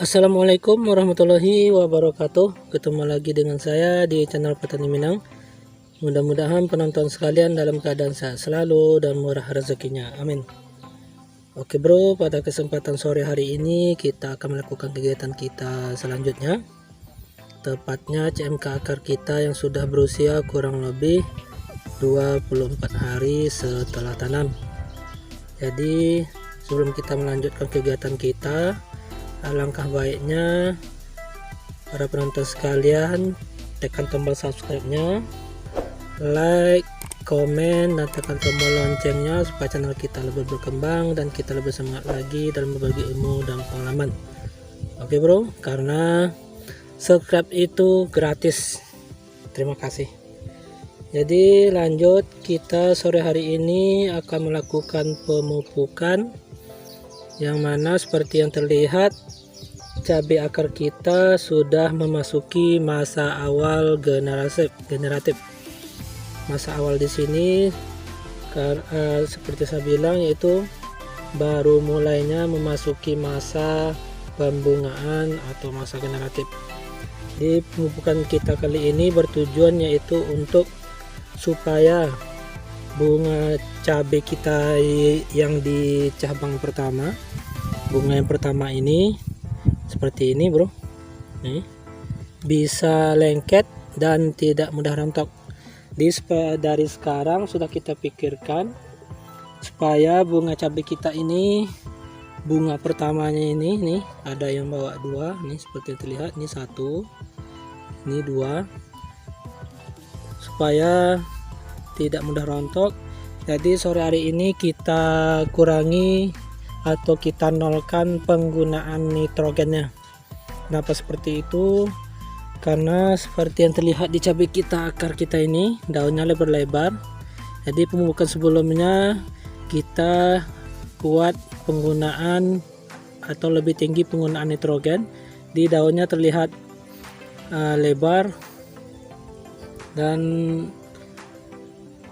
Assalamualaikum warahmatullahi wabarakatuh. Ketemu lagi dengan saya di channel Petani Minang. Mudah-mudahan penonton sekalian dalam keadaan sehat selalu dan murah rezekinya, amin. Oke bro, pada kesempatan sore hari ini kita akan melakukan kegiatan kita selanjutnya, tepatnya CMK akar kita yang sudah berusia kurang lebih 24 hari setelah tanam. Jadi sebelum kita melanjutkan kegiatan kita, alangkah baiknya para penonton sekalian tekan tombol subscribe-nya, like, komen, dan tekan tombol loncengnya supaya channel kita lebih berkembang dan kita lebih semangat lagi dalam berbagi ilmu dan pengalaman. Oke bro, karena subscribe itu gratis. Terima kasih. Jadi lanjut, kita sore hari ini akan melakukan pemupukan, yang mana seperti yang terlihat cabai akar kita sudah memasuki masa awal generatif. Masa awal di sini seperti saya bilang, yaitu baru mulainya memasuki masa pembungaan atau masa generatif. Di pemupukan kita kali ini bertujuan yaitu untuk supaya bunga cabai kita yang di cabang pertama, bunga yang pertama ini seperti ini bro, nih, bisa lengket dan tidak mudah rontok. Dari sekarang sudah kita pikirkan supaya bunga cabai kita ini, bunga pertamanya ini nih, ada yang bawa dua nih seperti yang terlihat, ini satu, ini dua, supaya tidak mudah rontok. Jadi sore hari ini kita kurangi atau kita nolkan penggunaan nitrogennya. Kenapa seperti itu? Karena seperti yang terlihat di cabai kita, akar kita ini daunnya lebar-lebar. Jadi pemupukan sebelumnya kita buat penggunaan atau lebih tinggi penggunaan nitrogen. Di daunnya terlihat lebar dan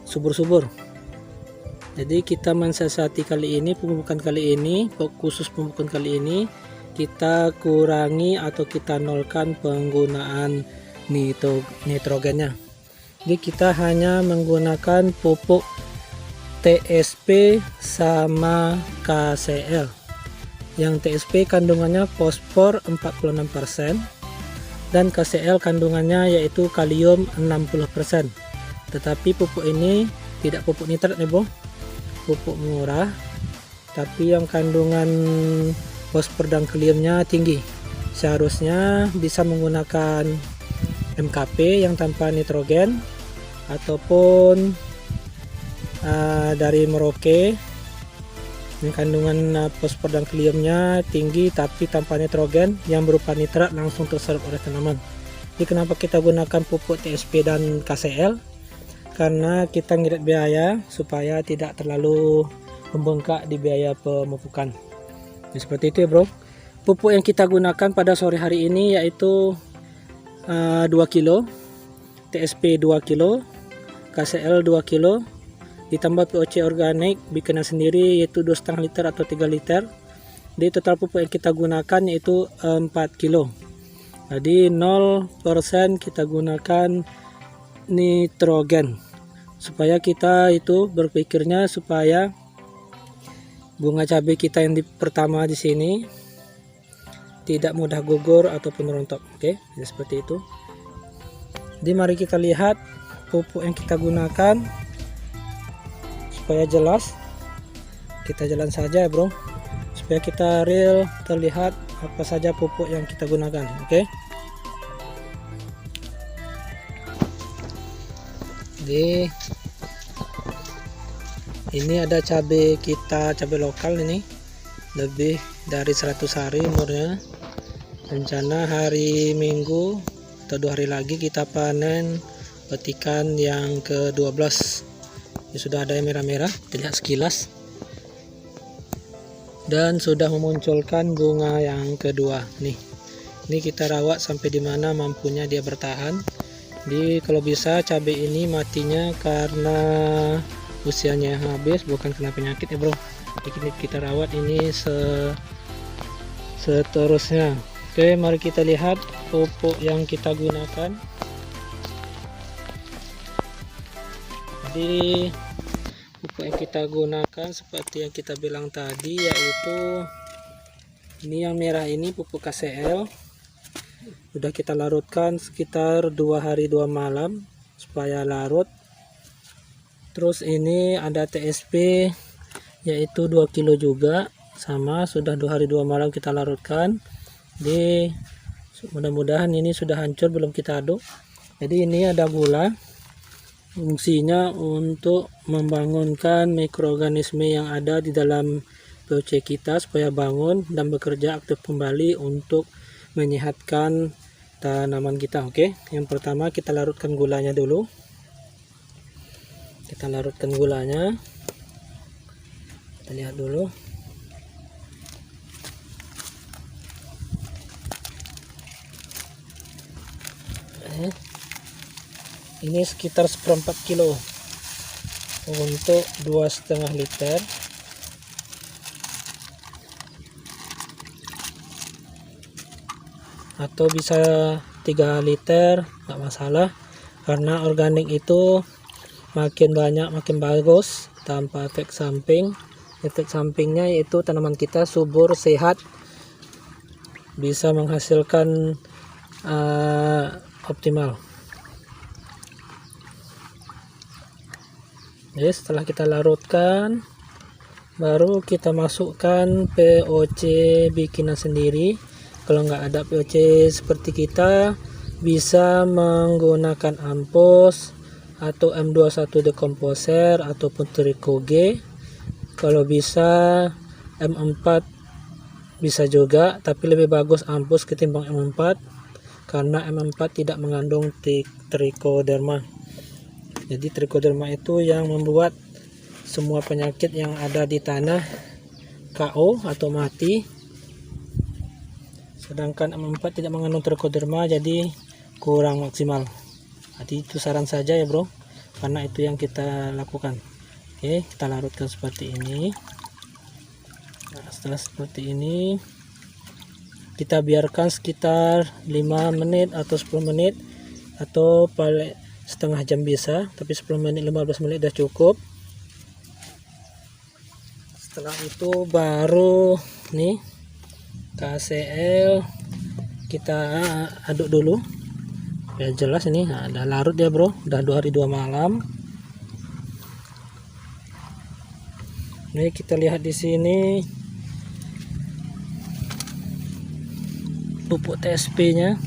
subur-subur. Jadi kita mensiasati kali ini, pemupukan kali ini, khusus pemupukan kali ini kita kurangi atau kita nolkan penggunaan nitrogennya. Jadi kita hanya menggunakan pupuk TSP sama KCL. Yang TSP kandungannya fosfor 46% dan KCL kandungannya yaitu kalium 60%. Tetapi pupuk ini tidak pupuk nitrat nih bro, pupuk murah, tapi yang kandungan fosfor dan kaliumnya tinggi. Seharusnya bisa menggunakan MKP yang tanpa nitrogen ataupun dari Merauke yang kandungan fosfor dan kaliumnya tinggi tapi tanpa nitrogen, yang berupa nitrat langsung terserap oleh tanaman. Jadi kenapa kita gunakan pupuk TSP dan KCL? Karena kita ngirit biaya supaya tidak terlalu membengkak di biaya pemupukan. Jadi seperti itu ya bro. Pupuk yang kita gunakan pada sore hari ini yaitu 2 kilo, TSP 2 kilo, KCL 2 kilo, ditambah POC organik bikinan sendiri yaitu 2,5 liter atau 3 liter. Jadi total pupuk yang kita gunakan yaitu 4 kilo. Jadi 0% kita gunakan nitrogen, supaya kita itu berpikirnya supaya bunga cabai kita yang pertama di sini tidak mudah gugur ataupun rontok. Oke, jadi seperti itu. Jadi mari kita lihat pupuk yang kita gunakan supaya jelas. Kita jalan saja ya bro, supaya kita real terlihat apa saja pupuk yang kita gunakan. Oke. Jadi ini ada cabai kita, cabai lokal ini lebih dari 100 hari umurnya. Rencana hari Minggu atau 2 hari lagi kita panen petikan yang ke-12. Ini sudah ada yang merah-merah, terlihat sekilas, dan sudah memunculkan bunga yang kedua nih. Ini kita rawat sampai dimana mampunya dia bertahan. Jadi kalau bisa cabai ini matinya karena usianya habis, bukan kena penyakit ya bro. Jadi kita rawat ini seterusnya Oke, mari kita lihat pupuk yang kita gunakan. Jadi pupuk yang kita gunakan seperti yang kita bilang tadi, yaitu ini yang merah ini pupuk KCL. Sudah kita larutkan sekitar 2 hari 2 malam supaya larut. Terus ini ada TSP yaitu 2 kilo juga, sama sudah 2 hari 2 malam kita larutkan. Jadi mudah-mudahan ini sudah hancur, belum kita aduk. Jadi ini ada gula, fungsinya untuk membangunkan mikroorganisme yang ada di dalam POC kita supaya bangun dan bekerja aktif kembali untuk menyehatkan tanaman kita. Oke, yang pertama kita larutkan gulanya dulu. Kita larutkan gulanya, kita lihat dulu. Ini sekitar 1/4 kilo untuk 2,5 liter. Atau bisa 3 liter, nggak masalah, karena organik itu makin banyak makin bagus tanpa efek samping. Efek sampingnya yaitu tanaman kita subur, sehat, bisa menghasilkan optimal. Jadi setelah kita larutkan, baru kita masukkan POC bikinan sendiri. Kalau nggak ada POC seperti kita, bisa menggunakan ampos atau M21 decomposer ataupun Trico G. Kalau bisa M4 bisa juga, tapi lebih bagus ampos ketimbang M4 karena M4 tidak mengandung trichoderma. Jadi trichoderma itu yang membuat semua penyakit yang ada di tanah KO atau mati. Sedangkan M4 tidak mengandung trichoderma, jadi kurang maksimal. Jadi itu saran saja ya bro, karena itu yang kita lakukan. Oke, kita larutkan seperti ini. Nah, setelah seperti ini kita biarkan sekitar 5 menit atau 10 menit atau paling setengah jam bisa, tapi 10 menit 15 menit sudah cukup. Setelah itu baru nih KCL kita aduk dulu biar jelas. Ini ada larut ya bro, udah 2 hari 2 malam. Ini kita lihat di sini pupuk TSP nya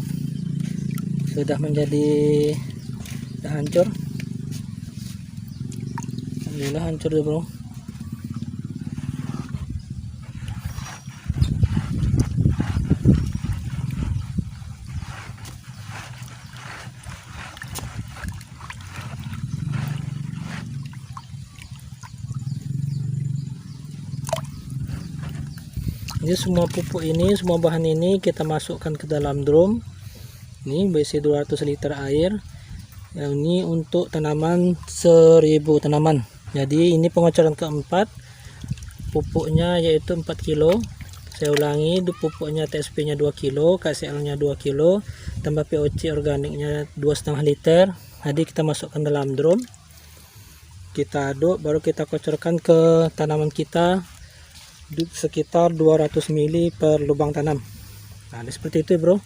sudah menjadi hancur. Alhamdulillah hancur ya bro. Jadi semua pupuk ini, semua bahan ini kita masukkan ke dalam drum. Ini berisi 200 liter air. Yang ini untuk tanaman 1000 tanaman. Jadi ini pengocoran keempat. Pupuknya yaitu 4 kilo. Saya ulangi, pupuknya TSP nya 2 kilo, KCL nya 2 kilo, tambah POC organiknya 2,5 liter. Jadi kita masukkan dalam drum, kita aduk, baru kita kocorkan ke tanaman kita sekitar 200 ml per lubang tanam. Nah seperti itu bro.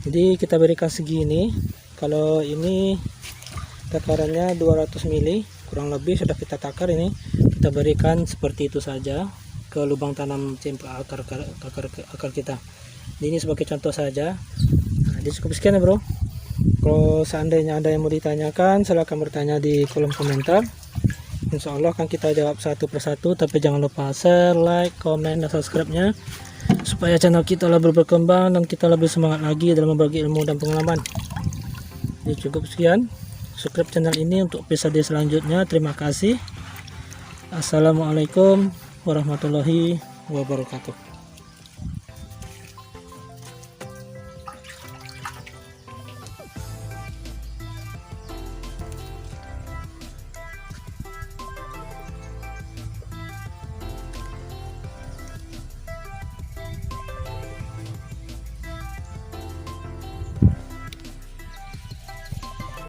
Jadi kita berikan segini. Kalau ini takarannya 200 ml kurang lebih sudah kita takar, ini kita berikan seperti itu saja ke lubang tanam akar kita. Ini sebagai contoh saja. Nah, jadi cukup sekian ya bro. Kalau seandainya ada yang mau ditanyakan, silahkan bertanya di kolom komentar. Insya Allah akan kita jawab satu persatu, tapi jangan lupa share, like, komen, dan subscribe-nya supaya channel kita lebih berkembang dan kita lebih semangat lagi dalam berbagi ilmu dan pengalaman. Jadi cukup sekian. Subscribe channel ini untuk episode selanjutnya. Terima kasih. Assalamualaikum warahmatullahi wabarakatuh.